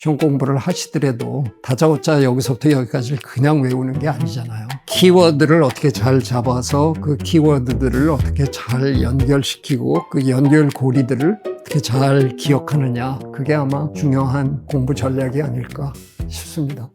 시험 공부를 하시더라도 다짜고짜 여기서부터 여기까지를 그냥 외우는 게 아니잖아요. 키워드를 어떻게 잘 잡아서 그 키워드들을 어떻게 잘 연결시키고 그 연결고리들을 어떻게 잘 기억하느냐, 그게 아마 중요한 공부 전략이 아닐까 싶습니다.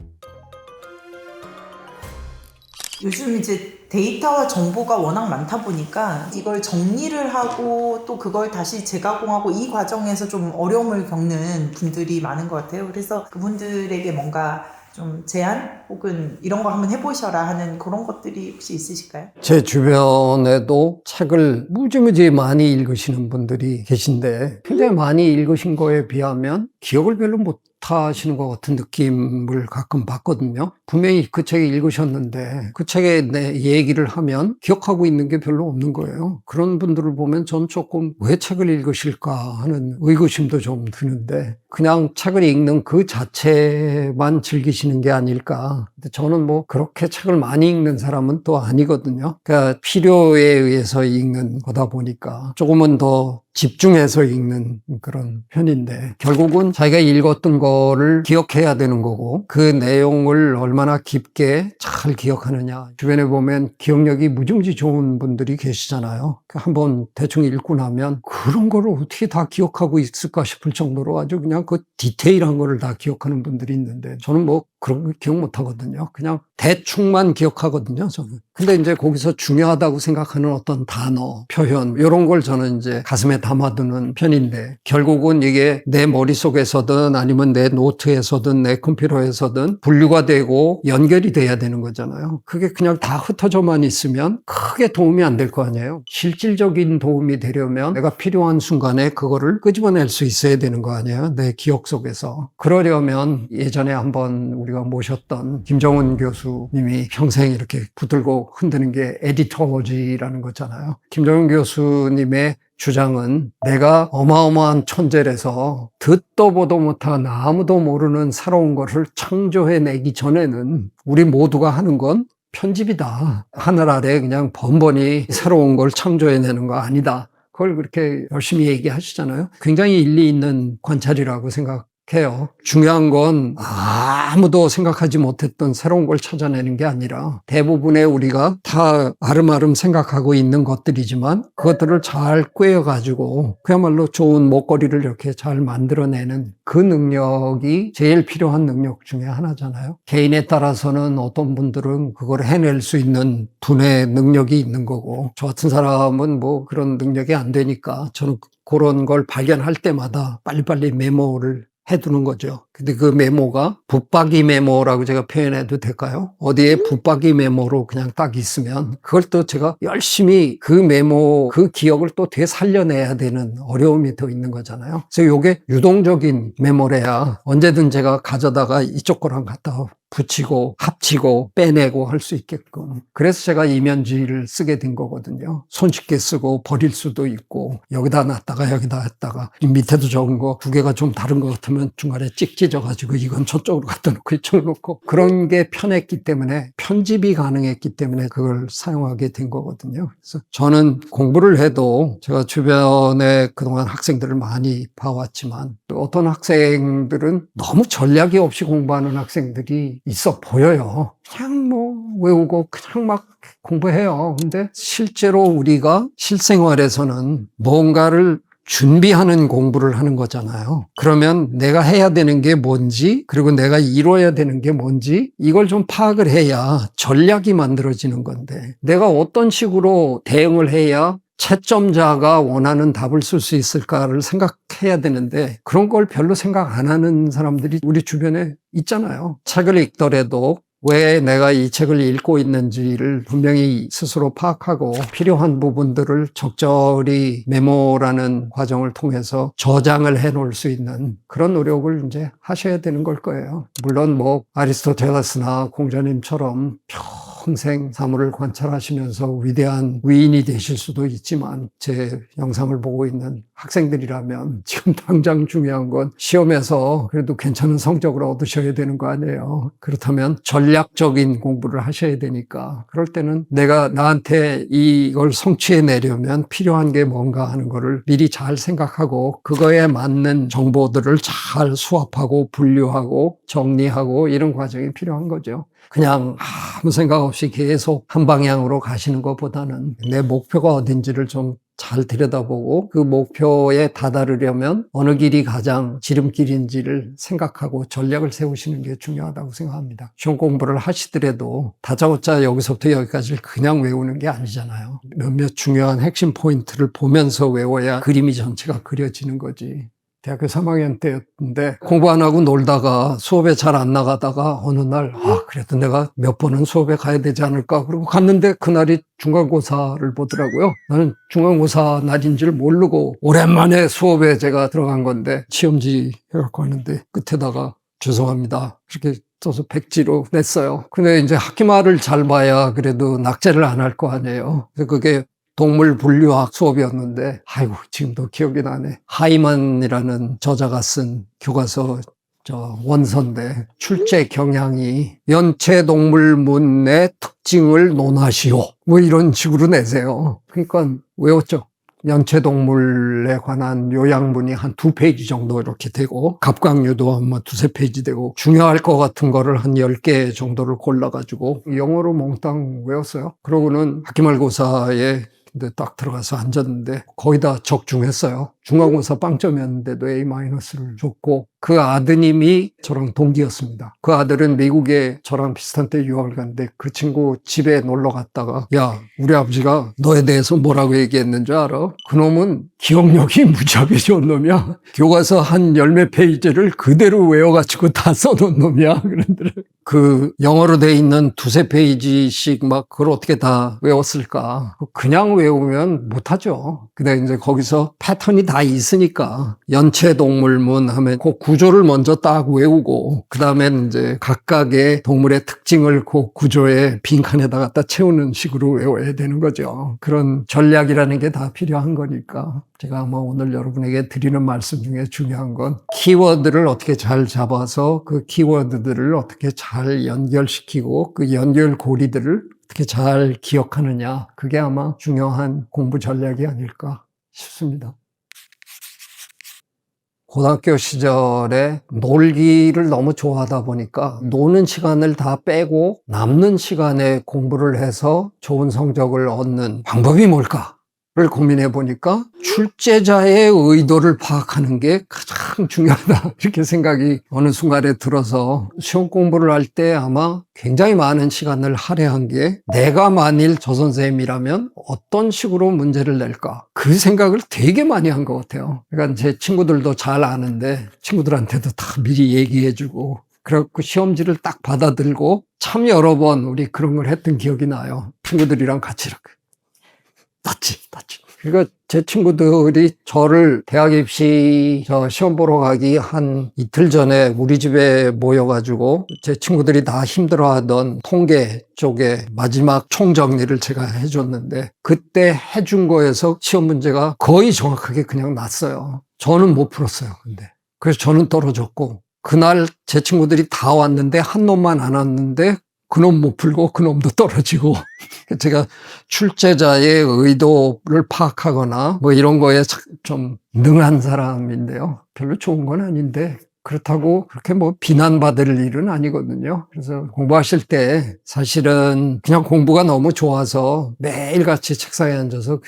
요즘 이제 데이터와 정보가 워낙 많다 보니까 이걸 정리를 하고 또 그걸 다시 재가공하고 이 과정에서 좀 어려움을 겪는 분들이 많은 것 같아요. 그래서 그분들에게 뭔가 좀 제안 혹은 이런 거 한번 해보셔라 하는 그런 것들이 혹시 있으실까요? 제 주변에도 책을 무지무지 많이 읽으시는 분들이 계신데 굉장히 많이 읽으신 거에 비하면 기억을 별로 못 하시는 것 같은 느낌을 가끔 받거든요. 분명히 그 책을 읽으셨는데 그 책에 내 얘기를 하면 기억하고 있는 게 별로 없는 거예요. 그런 분들을 보면 전 조금 왜 책을 읽으실까 하는 의구심도 좀 드는데 그냥 책을 읽는 그 자체만 즐기시는 게 아닐까. 근데 저는 뭐 그렇게 책을 많이 읽는 사람은 또 아니거든요. 그러니까 필요에 의해서 읽는 거다 보니까 조금은 더 집중해서 읽는 그런 편인데 결국은 자기가 읽었던 거를 기억해야 되는 거고 그 내용을 얼마나 깊게 잘 기억하느냐. 주변에 보면 기억력이 무지무지 좋은 분들이 계시잖아요. 한번 대충 읽고 나면 그런 거를 어떻게 다 기억하고 있을까 싶을 정도로 아주 그냥 그 디테일한 거를 다 기억하는 분들이 있는데 저는 뭐 그런 거 기억 못 하거든요. 그냥 대충만 기억하거든요, 저는. 근데 이제 거기서 중요하다고 생각하는 어떤 단어, 표현, 이런 걸 저는 이제 가슴에 담아두는 편인데, 결국은 이게 내 머릿속에서든 아니면 내 노트에서든 내 컴퓨터에서든 분류가 되고 연결이 돼야 되는 거잖아요. 그게 그냥 다 흩어져만 있으면 크게 도움이 안 될 거 아니에요. 실질적인 도움이 되려면 내가 필요한 순간에 그거를 끄집어낼 수 있어야 되는 거 아니에요. 내 기억 속에서. 그러려면 예전에 한번 우리가 모셨던 김정은 교수님이 평생 이렇게 붙들고 흔드는 게 에디톨로지라는 거잖아요. 김정은 교수님의 주장은 내가 어마어마한 천재라서 듣도 보도 못한 아무도 모르는 새로운 것을 창조해내기 전에는 우리 모두가 하는 건 편집이다. 하늘 아래 그냥 번번이 새로운 걸 창조해내는 거 아니다. 그걸 그렇게 열심히 얘기하시잖아요. 굉장히 일리 있는 관찰이라고 생각해요. 중요한 건 아무도 생각하지 못했던 새로운 걸 찾아내는 게 아니라 대부분의 우리가 다 아름아름 생각하고 있는 것들이지만 그것들을 잘 꿰어가지고 그야말로 좋은 먹거리를 이렇게 잘 만들어내는 그 능력이 제일 필요한 능력 중에 하나잖아요. 개인에 따라서는 어떤 분들은 그걸 해낼 수 있는 분의 능력이 있는 거고 저 같은 사람은 뭐 그런 능력이 안 되니까 저는 그런 걸 발견할 때마다 빨리빨리 메모를 해두는 거죠. 근데 그 메모가 붙박이 메모라고 제가 표현해도 될까요? 어디에 붙박이 메모로 그냥 딱 있으면 그걸 또 제가 열심히 그 메모, 그 기억을 또 되살려내야 되는 어려움이 더 있는 거잖아요. 그래서 이게 유동적인 메모래야 언제든 제가 가져다가 이쪽 거랑 갖다 붙이고 합치고 빼내고 할 수 있게끔. 그래서 제가 이면지를 쓰게 된 거거든요. 손쉽게 쓰고 버릴 수도 있고 여기다 놨다가 여기다 놨다가 밑에도 적은 거 두 개가 좀 다른 것 같으면 중간에 찍 찢어가지고 이건 저쪽으로 갖다 놓고 이쪽으로 놓고 그런 게 편했기 때문에 편집이 가능했기 때문에 그걸 사용하게 된 거거든요. 그래서 저는 공부를 해도 제가 주변에 그동안 학생들을 많이 봐왔지만 어떤 학생들은 너무 전략이 없이 공부하는 학생들이 있어 보여요. 그냥 뭐 외우고 그냥 막 공부해요. 근데 실제로 우리가 실생활에서는 뭔가를 준비하는 공부를 하는 거잖아요. 그러면 내가 해야 되는 게 뭔지, 그리고 내가 이뤄야 되는 게 뭔지, 이걸 좀 파악을 해야 전략이 만들어지는 건데, 내가 어떤 식으로 대응을 해야 채점자가 원하는 답을 쓸 수 있을까를 생각해야 되는데, 그런 걸 별로 생각 안 하는 사람들이 우리 주변에 있잖아요. 책을 읽더라도 왜 내가 이 책을 읽고 있는지를 분명히 스스로 파악하고 필요한 부분들을 적절히 메모라는 과정을 통해서 저장을 해 놓을 수 있는 그런 노력을 이제 하셔야 되는 걸 거예요. 물론 뭐 아리스토텔레스나 공자님처럼 평생 사물을 관찰하시면서 위대한 위인이 되실 수도 있지만 제 영상을 보고 있는 학생들이라면 지금 당장 중요한 건 시험에서 그래도 괜찮은 성적을 얻으셔야 되는 거 아니에요. 그렇다면 전략적인 공부를 하셔야 되니까 그럴 때는 내가 나한테 이걸 성취해내려면 필요한 게 뭔가 하는 거를 미리 잘 생각하고 그거에 맞는 정보들을 잘 수합하고 분류하고 정리하고 이런 과정이 필요한 거죠. 그냥 아무 생각 없이 계속 한 방향으로 가시는 것보다는 내 목표가 어딘지를 좀 잘 들여다보고 그 목표에 다다르려면 어느 길이 가장 지름길인지를 생각하고 전략을 세우시는 게 중요하다고 생각합니다. 시험 공부를 하시더라도 다짜고짜 여기서부터 여기까지를 그냥 외우는 게 아니잖아요. 몇몇 중요한 핵심 포인트를 보면서 외워야 그림이 전체가 그려지는 거지. 대학교 3학년 때였는데 공부 안 하고 놀다가 수업에 잘 안 나가다가 어느 날 그래도 내가 몇 번은 수업에 가야 되지 않을까 그러고 갔는데 그날이 중간고사를 보더라고요. 나는 중간고사 날인 줄 모르고 오랜만에 수업에 제가 들어간 건데 시험지 해갖고 왔는데 끝에다가 죄송합니다 이렇게 써서 백지로 냈어요. 근데 이제 학기말을 잘 봐야 그래도 낙제를 안 할 거 아니에요. 그래서 그게 동물 분류학 수업이었는데 아이고 지금도 기억이 나네. 하이만이라는 저자가 쓴 교과서 원서인데 출제 경향이 연체동물문의 특징을 논하시오 뭐 이런 식으로 내세요. 그러니까 외웠죠. 연체동물에 관한 요약문이 한 2페이지 정도 이렇게 되고 갑각류도 아마 2-3페이지 되고 중요할 것 같은 거를 한 10개 정도를 골라가지고 영어로 몽땅 외웠어요. 그러고는 학기말고사에 근데 딱 들어가서 앉았는데 거의 다 적중했어요. 중간고사 빵점이었는데도 A-를 줬고 그 아드님이 저랑 동기였습니다. 그 아들은 미국에 저랑 비슷한 때 유학을 갔는데 그 친구 집에 놀러 갔다가 야 우리 아버지가 너에 대해서 뭐라고 얘기했는 줄 알아? 그놈은 기억력이 무지하게 좋은 놈이야. 교과서 한 10몇 페이지를 그대로 외워가지고 다 써놓은 놈이야. 그런데 그 영어로 돼 있는 2-3페이지씩 막 그걸 어떻게 다 외웠을까? 그냥 외우면 못하죠. 근데 이제 거기서 패턴이 다 있으니까 연체동물문 하면 그 구조를 먼저 딱 외우고 그 다음에 이제 각각의 동물의 특징을 그 구조의 빈칸에다 갖다 채우는 식으로 외워야 되는 거죠. 그런 전략이라는 게 다 필요한 거니까 제가 아마 오늘 여러분에게 드리는 말씀 중에 중요한 건 키워드를 어떻게 잘 잡아서 그 키워드들을 어떻게 잘 연결시키고 그 연결고리들을 어떻게 잘 기억하느냐 그게 아마 중요한 공부 전략이 아닐까 싶습니다. 고등학교 시절에 놀기를 너무 좋아하다 보니까 노는 시간을 다 빼고 남는 시간에 공부를 해서 좋은 성적을 얻는 방법이 뭘까? 를 고민해 보니까 출제자의 의도를 파악하는 게 가장 중요하다 이렇게 생각이 어느 순간에 들어서 시험 공부를 할 때 아마 굉장히 많은 시간을 할애한 게 내가 만일 저 선생님이라면 어떤 식으로 문제를 낼까 그 생각을 되게 많이 한 것 같아요. 그러니까 제 친구들도 잘 아는데 친구들한테도 다 미리 얘기해 주고 그래갖고 시험지를 딱 받아들고 참 여러 번 우리 그런 걸 했던 기억이 나요. 친구들이랑 같이 이렇게 땄지. 그러니까 제 친구들이 저를 대학 입시 시험 보러 가기 한 이틀 전에 우리 집에 모여가지고 제 친구들이 다 힘들어하던 통계 쪽에 마지막 총정리를 제가 해줬는데 그때 해준 거에서 시험 문제가 거의 정확하게 그냥 났어요. 저는 못 풀었어요. 근데 그래서 저는 떨어졌고 그날 제 친구들이 다 왔는데 한 놈만 안 왔는데 그놈 못 풀고 그놈도 떨어지고 제가 출제자의 의도를 파악하거나 뭐 이런 거에 좀 능한 사람인데요. 별로 좋은 건 아닌데 그렇다고 그렇게 뭐 비난받을 일은 아니거든요. 그래서 공부하실 때 사실은 그냥 공부가 너무 좋아서 매일같이 책상에 앉아서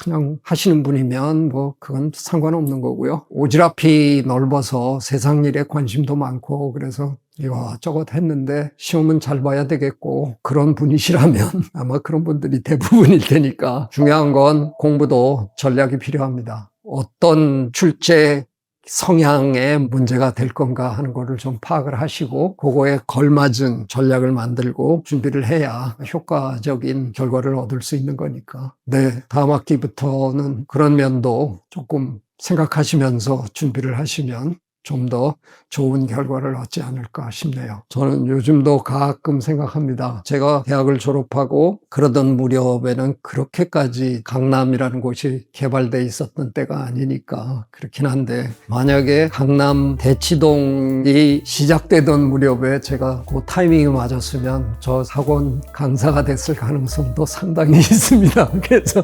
그냥 하시는 분이면 뭐 그건 상관없는 거고요. 오지랖이 넓어서 세상 일에 관심도 많고 그래서 이것저것 했는데 시험은 잘 봐야 되겠고 그런 분이시라면 아마 그런 분들이 대부분일 테니까 중요한 건 공부도 전략이 필요합니다. 어떤 출제 성향의 문제가 될 건가 하는 거를 좀 파악을 하시고 그거에 걸맞은 전략을 만들고 준비를 해야 효과적인 결과를 얻을 수 있는 거니까 네, 다음 학기부터는 그런 면도 조금 생각하시면서 준비를 하시면 좀 더 좋은 결과를 얻지 않을까 싶네요. 저는 요즘도 가끔 생각합니다. 제가 대학을 졸업하고 그러던 무렵에는 그렇게까지 강남이라는 곳이 개발돼 있었던 때가 아니니까 그렇긴 한데, 만약에 강남 대치동이 시작되던 무렵에 제가 그 타이밍이 맞았으면 저 학원 강사가 됐을 가능성도 상당히 있습니다. 그래서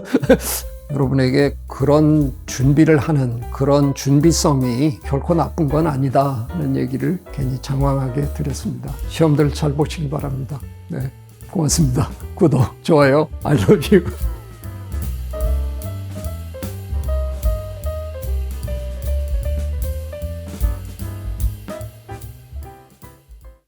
여러분에게 그런 준비를 하는 그런 준비성이 결코 나쁜 건 아니다 하는 얘기를 괜히 장황하게 드렸습니다. 시험들 잘 보시기 바랍니다. 네, 고맙습니다. 구독, 좋아요, I love you.